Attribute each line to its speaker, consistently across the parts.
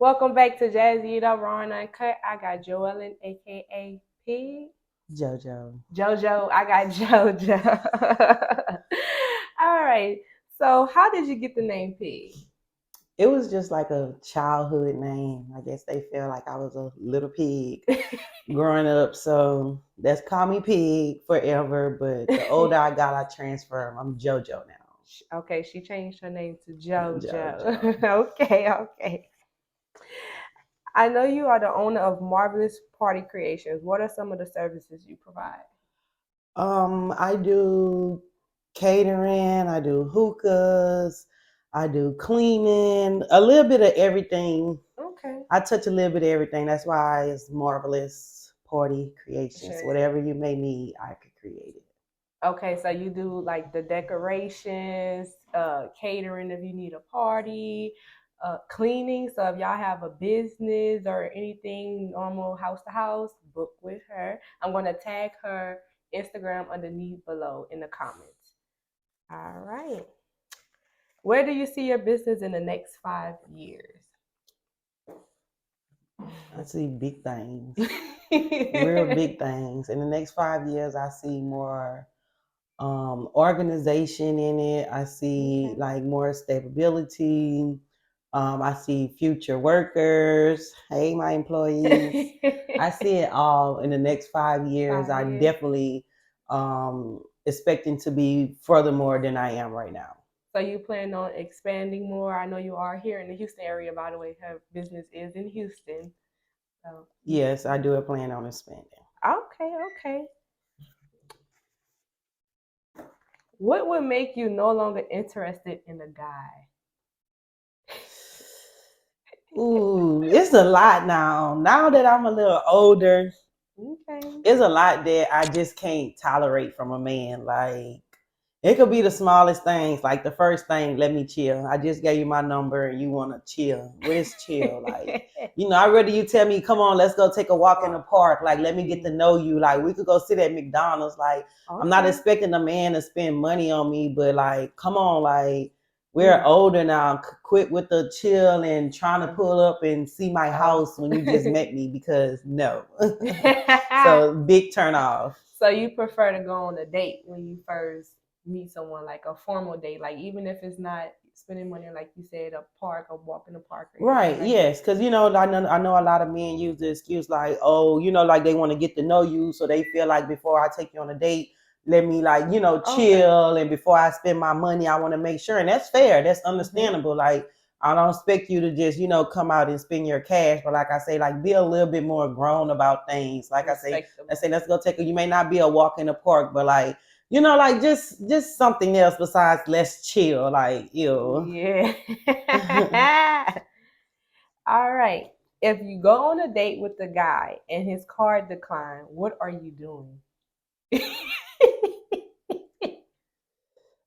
Speaker 1: Welcome back to Jazzy It Up Raw and Uncut. I got Joellen, aka Pig.
Speaker 2: JoJo.
Speaker 1: JoJo, I got JoJo. All right. So, how did you get the name Pig?
Speaker 2: It was just like a childhood name. I guess they felt like I was a little pig growing up. So that's call me Pig forever. But the older I got, I transferred. I'm JoJo now.
Speaker 1: Okay, she changed her name to
Speaker 2: JoJo.
Speaker 1: JoJo. Okay. I know you are the owner of Marvelous Party Creations. What are some of the services you provide?
Speaker 2: I do catering, I do hookahs, I do cleaning, a little bit of everything.
Speaker 1: Okay.
Speaker 2: I touch a little bit of everything. That's why it's Marvelous Party Creations.
Speaker 1: Sure.
Speaker 2: Whatever you may need, I could create it.
Speaker 1: Okay, so you do like the decorations, catering if you need a party, cleaning. So if y'all have a business or anything normal house to house, book with her. I'm gonna tag her Instagram underneath below in the comments. All right. Where do you see your business in the next 5 years?
Speaker 2: I see big things, real big things. In the next 5 years, I see more organization in it. I see
Speaker 1: Okay.
Speaker 2: like more stability. I see future workers. Hey, my employees. I see it all in the next 5 years. I
Speaker 1: 5 years.
Speaker 2: definitely expecting to be furthermore than I am right now.
Speaker 1: So you plan on expanding more? I know you are here in the Houston area, by the way. Her business is in Houston. So
Speaker 2: Yes, I do plan on expanding.
Speaker 1: okay. What would make you no longer interested in a guy?
Speaker 2: Ooh, it's a lot now. Now that I'm a little older,
Speaker 1: Okay.
Speaker 2: it's a lot that I just can't tolerate from a man. Like it could be the smallest things. Like the first thing, let me chill. I just gave you my number and you want to chill. What is chill? Like, I'd rather you tell me, come on, let's go take a walk in the park. Like, let me get to know you. Like, we could go sit at McDonald's. Like, I'm not
Speaker 1: Okay.
Speaker 2: expecting a man to spend money on me, but like, come on, like, we're older now. Quit with the chill and trying to pull up and see my house when you just met me because no. So big turn off.
Speaker 1: So you prefer to go on a date when you first meet someone, like a formal date, like even if it's not spending money, like you said, a park or walk in the park or
Speaker 2: Right,
Speaker 1: like
Speaker 2: yes, because I know a lot of men use the excuse like, oh, like they want to get to know you, so they feel like before I take you on a date, let me like chill, and before I spend my money, I want to make sure, and that's fair, that's understandable. Like I don't expect you to just come out and spend your cash, but like I say, like be a little bit more grown about things. Like I say, let's go take a. You may not be a walk in the park, but like like just something else besides let's chill. Like
Speaker 1: Yeah. All right. If you go on a date with the guy and his card decline, what are you doing?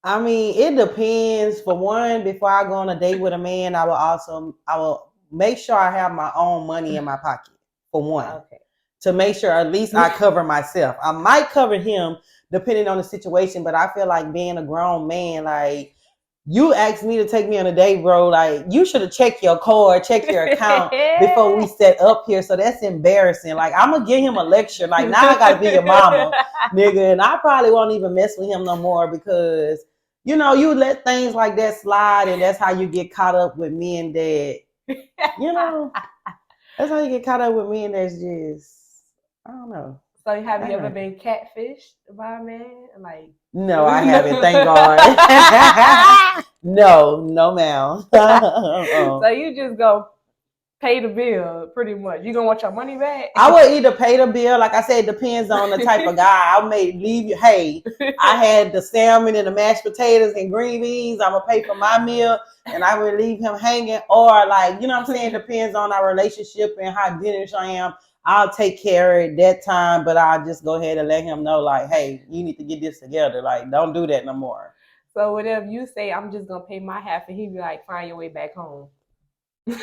Speaker 2: I mean, it depends. For one, before I go on a date with a man, I will make sure I have my own money in my pocket. For one,
Speaker 1: Okay.
Speaker 2: to make sure at least I cover myself. I might cover him depending on the situation, but I feel like being a grown man, like you asked me to take me on a date, bro. Like you should have checked your card, checked your account before we set up here. So that's embarrassing. Like I'm gonna give him a lecture. Like now I gotta be your mama, nigga, and I probably won't even mess with him no more because you let things like that slide, and that's how you get caught up with men that you know. That's how you get caught up with men that's just I don't know.
Speaker 1: So have you ever been catfished by a man? Like
Speaker 2: no, I haven't. Thank God. no, ma'am.
Speaker 1: So you just go pay the bill, pretty much. You gonna want your money back?
Speaker 2: I would either pay the bill. Like I said, it depends on the type of guy. I may leave you. Hey, I had the salmon and the mashed potatoes and green beans. I'm gonna pay for my meal, and I would leave him hanging. Or like, what I'm saying, depends on our relationship and how generous I am. I'll take care of it that time, but I'll just go ahead and let him know, like, hey, you need to get this together. Like, don't do that no more.
Speaker 1: So whatever you say, I'm just gonna pay my half, and he be like, find your way back home.
Speaker 2: Once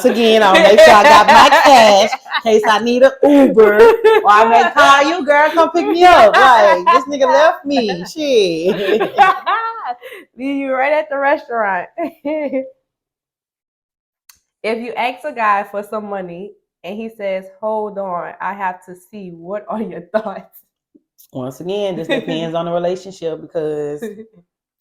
Speaker 2: again, I'll make sure I got my cash in case I need an Uber, or I may call you, girl, come pick me up. Like this nigga left me, shit.
Speaker 1: Leave you right at the restaurant. If you ask a guy for some money and he says, "Hold on, I have to see," what are your thoughts?
Speaker 2: Once again, this depends on the relationship because,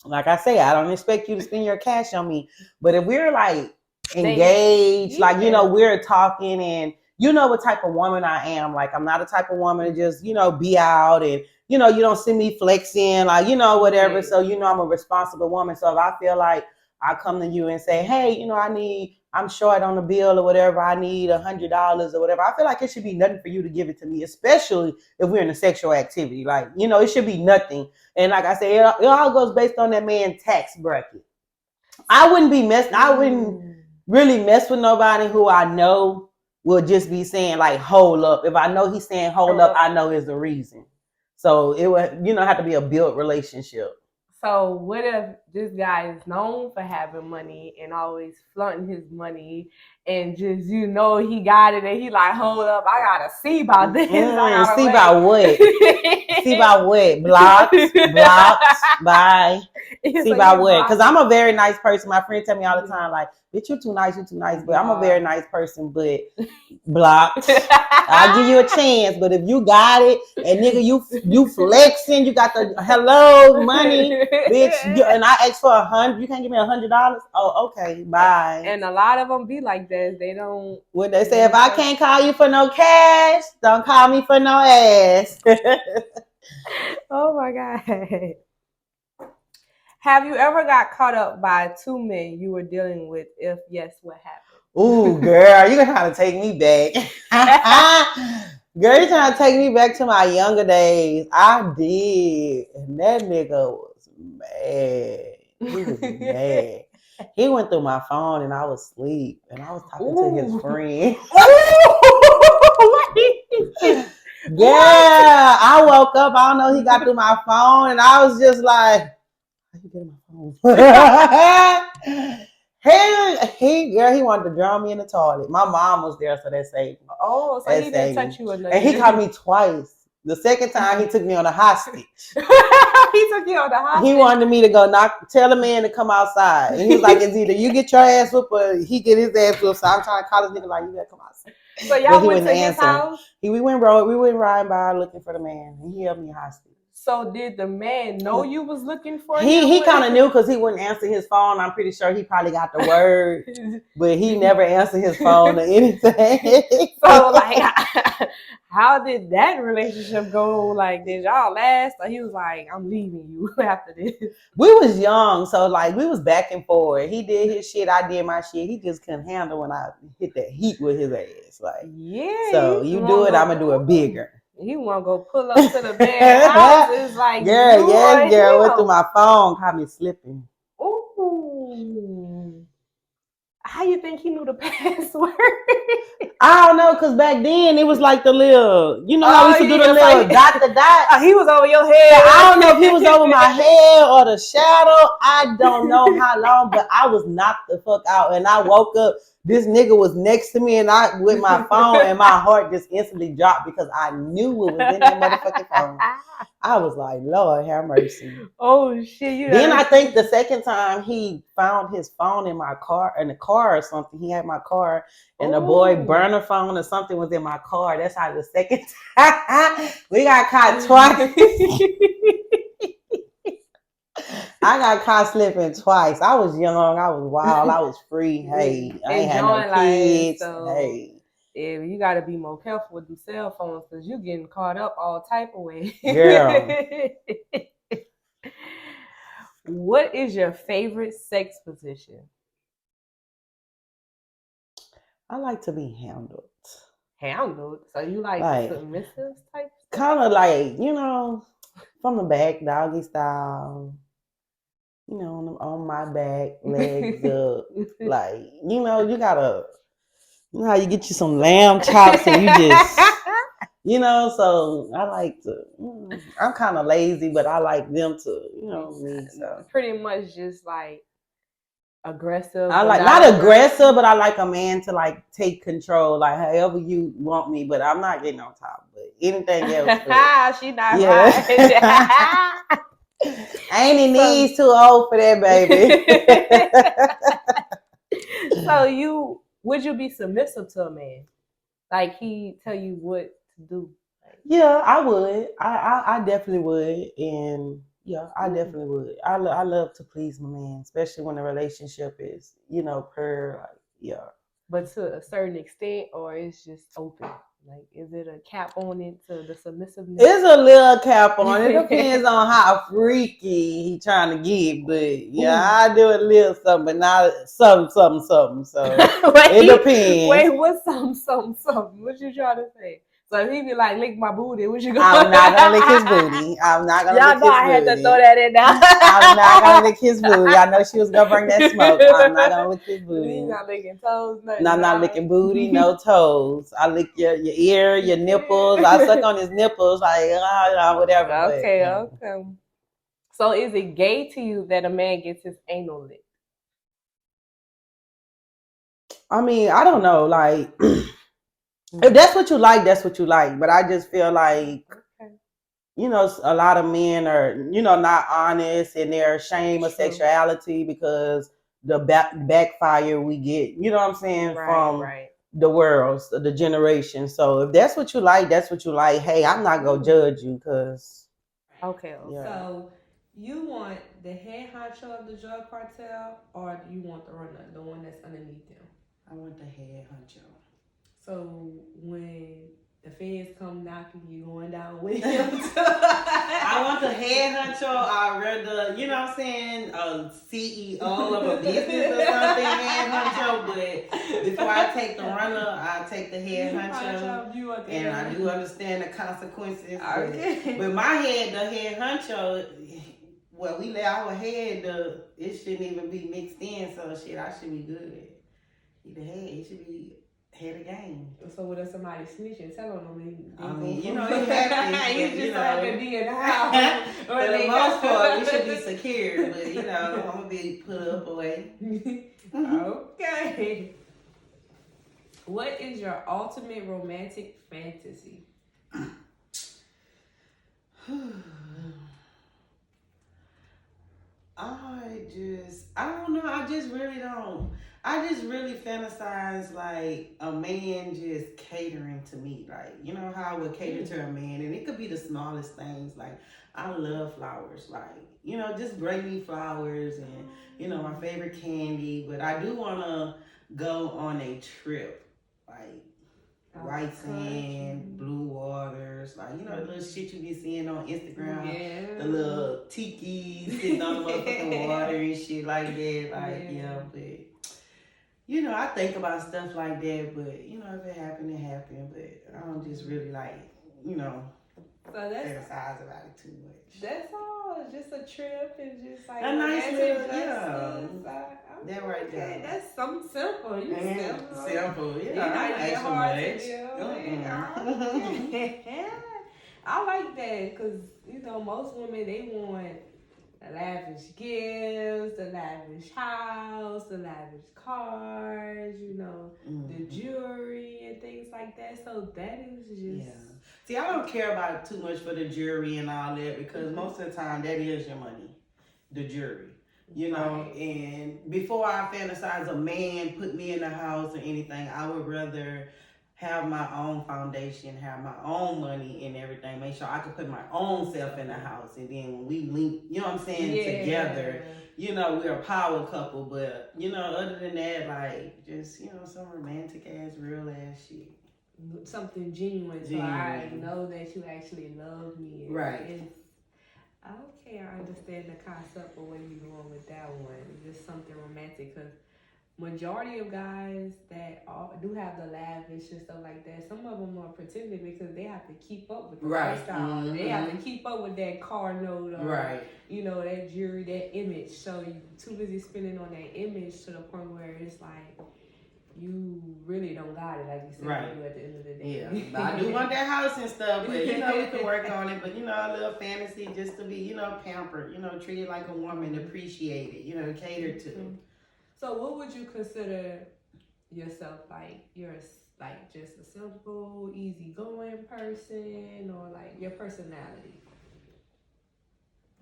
Speaker 2: like I say, I don't expect you to spend your cash on me. But if we're like engaged, like, you know, we're talking and you know what type of woman I am. Like, I'm not a type of woman to just, you know, be out and, you know, you don't see me flexing, like, you know, whatever. So, you know, I'm a responsible woman. So if I feel like I come to you and say, hey, you know, I'm short on the bill or whatever, I need $100 or whatever, I feel like it should be nothing for you to give it to me, especially if we're in a sexual activity. Like, you know, it should be nothing. And like I said, it all goes based on that man's tax bracket. I wouldn't really mess with nobody who I know will just be saying like, hold up. If I know he's saying hold up, I know there's a reason. So it would, you know, have to be a built relationship.
Speaker 1: So what if this guy is known for having money and always flaunting his money and just, you know, he got it and he like, hold up, I gotta see about this.
Speaker 2: See about what? See about what? Blocks, bye. See about what? Because I'm a very nice person. My friend tell me all the time, like, bitch, you too nice. But I'm a very nice person, but blocked. I'll give you a chance, but if you got it and nigga, you flexing, you got the hello money, bitch, and I ask for $100, you can't give me $100. Oh, okay, bye.
Speaker 1: And a lot of them be like that. They don't.
Speaker 2: What they say, if I can't call you for no cash, don't call me for no ass.
Speaker 1: Oh my God. Have you ever got caught up by two men you were dealing with? If yes, what happened?
Speaker 2: Ooh, girl, you're trying to take me back. Girl, you're trying to take me back to my younger days. I did. And that nigga was mad. He was mad. He went through my phone and I was asleep. And I was talking to his friend. Yeah, I woke up. I don't know. He got through my phone and I was just like, how you getting my phone? He wanted to drown me in the toilet. My mom was there, so that saved me.
Speaker 1: Oh, so he didn't touch you enough.
Speaker 2: And he caught me twice. The second time, he took me on a hostage.
Speaker 1: He took you on the hostage?
Speaker 2: He wanted me to go tell a man to come outside. And he was like, it's either you get your ass whooped or he get his ass whooped. So I'm trying to call this nigga like, you gotta come outside.
Speaker 1: So y'all went to his house?
Speaker 2: We went riding by looking for the man. And he held me hostage.
Speaker 1: So did the man know you was looking for him?
Speaker 2: He kind of knew because he wouldn't answer his phone. I'm pretty sure he probably got the word, but he never answered his phone or anything.
Speaker 1: So like, how did that relationship go? Like, did y'all last? Or he was like, I'm leaving you after this?
Speaker 2: We was young, so like we was back and forth. He did his shit, I did my shit. He just couldn't handle when I hit that heat with his ass. Like, yeah. So you do it, I'm gonna do it bigger.
Speaker 1: He want to go pull up to the man's house. It's like,
Speaker 2: girl, went through my phone, caught me slipping.
Speaker 1: Ooh. How you think he knew the password?
Speaker 2: I don't know, because back then it was like the little, you know how we used to do the little dot to dot?
Speaker 1: He was over your head.
Speaker 2: I don't know if he was over my head or the shadow. I don't know how long, but I was knocked the fuck out. And I woke up, this nigga was next to me and I with my phone and my heart just instantly dropped because I knew what was in that motherfucking phone. I was like, Lord have mercy.
Speaker 1: Oh shit.
Speaker 2: Then I think the second time he found his phone in the car or something. He had my car and the boy burner phone or something was in my car. That's how the second time we got caught twice. I got caught slipping twice. I was young. I was wild. I was free. Hey, I ain't had no kids. So hey.
Speaker 1: Yeah, you got to be more careful with the cell phones because you're getting caught up all type of ways.
Speaker 2: Girl.
Speaker 1: What is your favorite sex position?
Speaker 2: I like to be handled.
Speaker 1: Handled? So you like submissive type?
Speaker 2: Kind of like, you know, from the back, doggy style. You know, on my back, legs up. Like, you know, you know how you get you some lamb chops and you just, you know, so I like to, I'm kind of lazy, but I like them to, you know me. So.
Speaker 1: Pretty much just like aggressive.
Speaker 2: I like, not aggressive, but I like a man to like take control, like however you want me, but I'm not getting on top, but anything else.
Speaker 1: She not right.
Speaker 2: Ain't any knees too old for that, baby.
Speaker 1: So you would you be submissive to a man? Like he tell you what to do?
Speaker 2: Yeah, I would. I definitely would, and yeah, I definitely would. I love to please my man, especially when the relationship is, per like, yeah.
Speaker 1: But to a certain extent, or it's just open? Like, is it a cap on it to the submissiveness?
Speaker 2: It's a little cap on it. Depends on how freaky he trying to get, but yeah, I do a little something, but not something. So it depends.
Speaker 1: Wait, what's something? What you trying to say? So if he be like, lick my booty, what you gonna?
Speaker 2: I'm not gonna lick his booty. I'm not gonna
Speaker 1: Y'all
Speaker 2: lick
Speaker 1: know
Speaker 2: his
Speaker 1: I had
Speaker 2: booty.
Speaker 1: to throw that in there.
Speaker 2: I'm not gonna lick his booty. I know she was gonna bring that smoke. I'm not gonna lick his booty.
Speaker 1: You not licking toes, nothing.
Speaker 2: No, I'm not licking booty, no toes. I lick your ear, your nipples. I suck on his nipples, like whatever.
Speaker 1: Okay, okay. So is it gay to you that a man gets his anal licked?
Speaker 2: I mean, I don't know. Like, if that's what you like, that's what you like. But I just feel like, a lot of men are, not honest and they're ashamed of sexuality because the backfire we get, you know what I'm saying, from the world, the generation. So if that's what you like, that's what you like. Hey, I'm not gonna judge you because.
Speaker 1: Okay. Yeah. So you want the head honcho of the drug cartel, or do you want the runner, the one that's underneath them?
Speaker 2: I want the head honcho.
Speaker 1: So when the feds come knocking, you going down with him? I
Speaker 2: want the head honcho. I'd rather, you know what I'm saying, a CEO of a business or something, head honcho. But before I take the runner, I take the head honcho. And I do understand the consequences. Okay. But my head, the head honcho, well, we let our head, it shouldn't even be mixed in. So shit, I should be good. The head, it should be head of game.
Speaker 1: So when somebody snitching, tell them
Speaker 2: I mean, it happens.
Speaker 1: You just have to be in the house.
Speaker 2: For the most part, we should be secure, but I'm gonna be put up away.
Speaker 1: Okay. What is your ultimate romantic fantasy?
Speaker 2: I don't know. I just really don't. I just really fantasize like a man just catering to me. Like, you know how I would cater to a man. And it could be the smallest things. Like, I love flowers. Like, just bring me flowers and, my favorite candy. But I do want to go on a trip. Like, white sand, blue waters, like the little shit you be seeing on Instagram, the little tiki sitting on the motherfucking water and shit like that. Like, but I think about stuff like that. But if it happened, it happened. But I don't just really like, fantasize about it too much.
Speaker 1: That's all. It's just a trip and just like
Speaker 2: a nice little, that right there.
Speaker 1: That's something simple. You simple.
Speaker 2: Simple, yeah.
Speaker 1: You're not hard to do. I like that because most women they want the lavish gifts, the lavish house, the lavish cars, the jewelry and things like that. So that is just.
Speaker 2: See, I don't care about too much for the jewelry and all that because most of the time that is your money, the jewelry. And before I fantasize a man put me in the house or anything, I would rather have my own foundation, have my own money and everything, make sure I could put my own self in the house. And then when we link, together, we're a power couple. But, other than that, like, just, some romantic ass, real ass shit.
Speaker 1: Something genuine. So I know that you actually love me.
Speaker 2: Right.
Speaker 1: Okay, I understand the concept of where you're going with that one. Just something romantic, because majority of guys that do have the lavish and stuff like that, some of them are pretending because they have to keep up with the lifestyle. Mm-hmm. They have to keep up with that car note, or, that jewelry, that image. So you're too busy spending on that image to the point where it's like, you really don't got it, like you said, you do at the end of the day.
Speaker 2: Yeah, but I do want that house and stuff, but we can work on it. But a little fantasy just to be, pampered, treated like a woman, appreciated, catered to.
Speaker 1: So, what would you consider yourself like? You're like just a simple, easygoing person, or like your personality?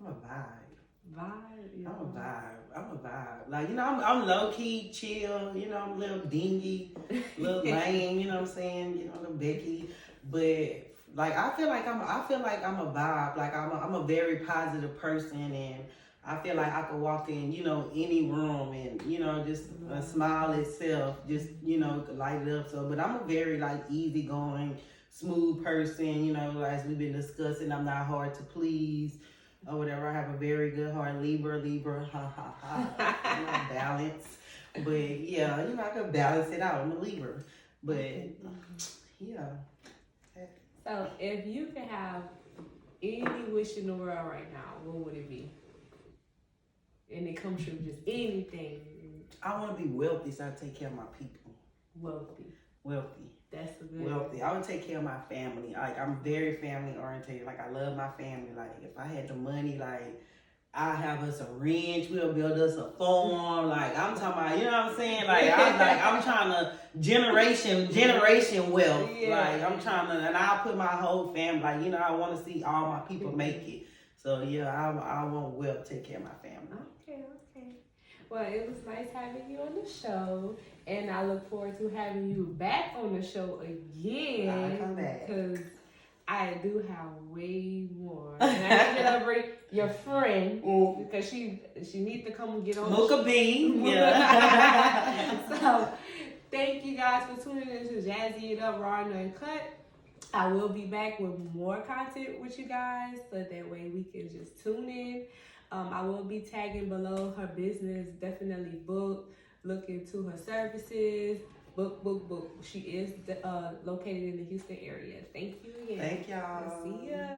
Speaker 2: A vibe.
Speaker 1: Vibe.
Speaker 2: I'm a vibe. I'm a vibe. Like, you know, I'm low key, chill. You know, I'm a little dingy, little lame. You know what I'm saying? You know, little Becky. But like, I feel like I'm a vibe. Like, I'm a very positive person, and I feel like I could walk in, you know, any room, and you know, just a smile itself, just you know, could light it up. So, but I'm a very like easygoing, smooth person. You know, as we've been discussing, I'm not hard to please or whatever. I have a very good heart. Libra, ha ha ha. I'm not balanced. But yeah, you know, I could balance it out. I'm a Libra. But yeah.
Speaker 1: So if you could have any wish in the world right now, what would it be? And it comes from just anything.
Speaker 2: I want to be wealthy, so I take care of my people. Wealthy.
Speaker 1: That's a good.
Speaker 2: Wealthy. I would take care of my family. Like, I'm very family oriented. Like, I love my family. Like, if I had the money, like, I have us a ranch. We'll build us a farm. Like, I'm talking about, you know what I'm saying? Like, I'm trying to generation wealth. Yeah. Like, I'm trying to, and I'll put my whole family. Like, you know, I want to see all my people make it. So yeah, I want wealth. Take care of my family.
Speaker 1: Okay. Well, it was nice having you on the show, and I look forward to having you back on the show again.
Speaker 2: I'll come back.
Speaker 1: Because I do have way more. And I need you to bring your friend, because she needs to come and get on
Speaker 2: Mocha Bean. Yeah.
Speaker 1: So, thank you guys for tuning in to Jazzy It Up, Raw and Uncut. I will be back with more content with you guys, so that way we can just tune in. I will be tagging below her business. Definitely look into her services. Book. She is located in the Houston area. Thank you again.
Speaker 2: Thank y'all.
Speaker 1: See ya.